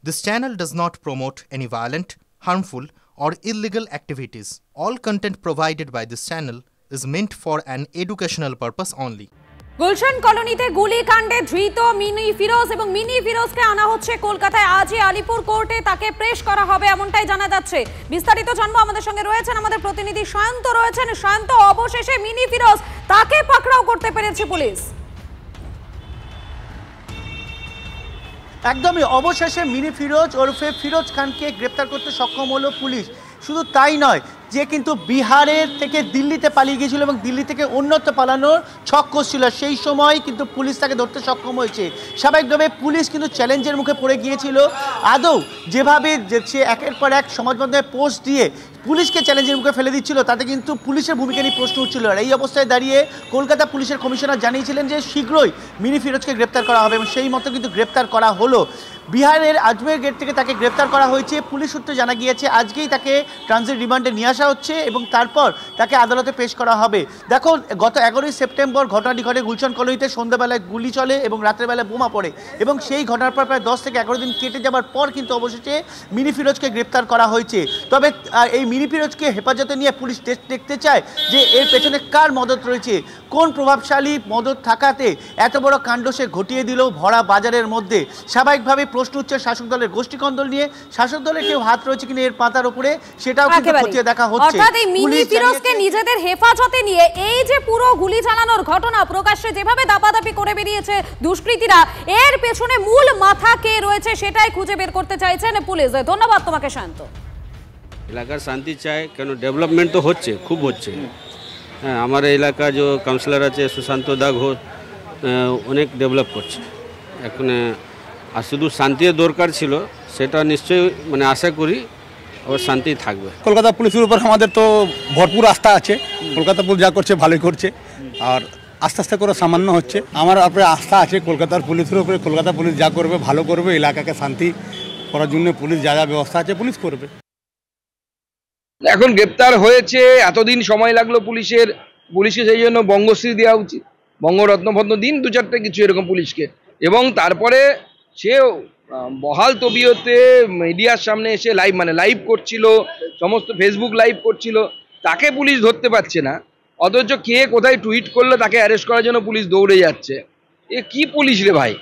This channel does not promote any violent, harmful, or illegal activities. All content provided by this channel is meant for an educational purpose only. Gulshan কলোনিতে গুলিকাণ্ডে ধৃত mini Firoz এবং mini ফিরোজকে আনা হচ্ছে কলকাতায়। আজই আলিপুর কোর্টে তাকে পেশ করা হবে এমনটাই জানা যাচ্ছে। বিস্তারিত জানবো, আমাদের সঙ্গে রয়েছেন আমাদের প্রতিনিধি সায়ন্ত রয়েছেন। সায়ন্ত, অবশেষে মিনি ফিরোজ তাকে পাকড়াও করতে পেরেছে পুলিশ। একদমই, অবশেষে মিনি ফিরোজ ওরফে ফিরোজ খানকে গ্রেপ্তার করতে সক্ষম হলো পুলিশ। শুধু তাই নয়, যে কিন্তু বিহারের থেকে দিল্লিতে পালিয়ে গিয়েছিল এবং দিল্লি থেকে অন্যত্র পালানোর ছক কষছিল, সেই সময় কিন্তু পুলিশ তাকে ধরতে সক্ষম হয়েছে। স্বাভাবিকভাবে পুলিশ কিন্তু চ্যালেঞ্জের মুখে পড়ে গিয়েছিল। আদৌ যেভাবে সে একের পর এক সমাজ মাধ্যমে পোস্ট দিয়ে পুলিশকে চ্যালেঞ্জের মুখে ফেলে দিচ্ছিল, তাতে কিন্তু পুলিশের ভূমিকা নিয়ে প্রশ্ন উঠছিল। আর এই অবস্থায় দাঁড়িয়ে কলকাতা পুলিশের কমিশনার জানিয়েছিলেন যে শীঘ্রই মিনি ফিরোজকে গ্রেপ্তার করা হবে এবং সেই মতো কিন্তু গ্রেপ্তার করা হলো। বিহারের আজমের গেট থেকে তাকে গ্রেপ্তার করা হয়েছে। পুলিশ সূত্রে জানা গিয়েছে আজকেই তাকে ট্রানজিট রিমান্ডে নিয়ে আসা হচ্ছে এবং তারপর তাকে আদালতে পেশ করা হবে। দেখো, গত 11ই সেপ্টেম্বর ঘটনাটি ঘটে গুলশান কলোনিতে। সন্ধ্যাবেলায় গুলি চলে এবং রাত্রেবেলায় বোমা পড়ে এবং সেই ঘটনার পর প্রায় 10 থেকে 11 দিন কেটে যাওয়ার পর কিন্তু অবশেষে মিনি ফিরোজকে গ্রেপ্তার করা হয়েছে। তবে এই মিনি ফিরোজকে হেফাজতে নিয়ে পুলিশ দেখতে চায় যে এর পেছনে কার মদত রয়েছে, কোন প্রভাবশালী মদত থাকাতে এত বড় কাণ্ড সে ঘটিয়ে দিল ভরা বাজারের মধ্যে। স্বাভাবিকভাবে প্রশ্ন উঠছে শাসক দলের গোষ্ঠীকন্দল নিয়ে। শাসক দলের কেউ হাত রয়েছে কিনা এর পাতার উপরে, সেটাও কিন্তু খতিয়ে দেখা হচ্ছে। অর্থাৎ এই মিনি ফিরোজকে নিজেদের হেফাজতে নিয়ে এই যে পুরো গুলি চালানোর ঘটনা প্রকাশ্যে যেভাবে দাপাদাপি করে বেরিয়েছে দুষ্কৃতীরা, এর পেছনে মূল মাথা কে রয়েছে সেটাই খুঁজে বের করতে চাইছেন পুলিশ। ধন্যবাদ তোমাকে শান্ত। এলাকার শান্তি চায়, কেন ডেভেলপমেন্ট তো হচ্ছে, খুব হচ্ছে। হ্যাঁ, আমার এলাকা যে কাউন্সিলর আছে সুশান্ত দা ঘোষ অনেক ডেভেলপ করছে এখন। আর শুধু শান্তির দরকার ছিল, সেটা নিশ্চয়ই আশা করি আবার শান্তি থাকবে। কলকাতা পুলিশের উপর আমাদের তো ভরপুর আস্থা আছে। কলকাতা পুলিশ যা করছে ভালোই করছে, আর আস্তে আস্তে করে সামান্য হচ্ছে। আমার আপনার আস্থা আছে কলকাতার পুলিশের উপরে। কলকাতা পুলিশ যা করবে ভালো করবে, এলাকাকে শান্তি করার জন্য পুলিশ যা যা ব্যবস্থা আছে পুলিশ করবে। এখন গ্রেপ্তার হয়েছে, এতদিন সময় লাগলো পুলিশকে সেই জন্য বঙ্গশ্রী দেওয়া উচিত, বঙ্গরত্ন ফত্ন দিন 2-4টে কিছু এরকম পুলিশকে। এবং তারপরে সে বহাল তবিয়তে মিডিয়ার সামনে এসে লাইভ করছিল, সমস্ত ফেসবুক লাইভ করছিল, তাকে পুলিশ ধরতে পারছে না। অথচ কে কোথায় টুইট করলে তাকে অ্যারেস্ট করার জন্য পুলিশ দৌড়ে যাচ্ছে। এ কি পুলিশ রে ভাই?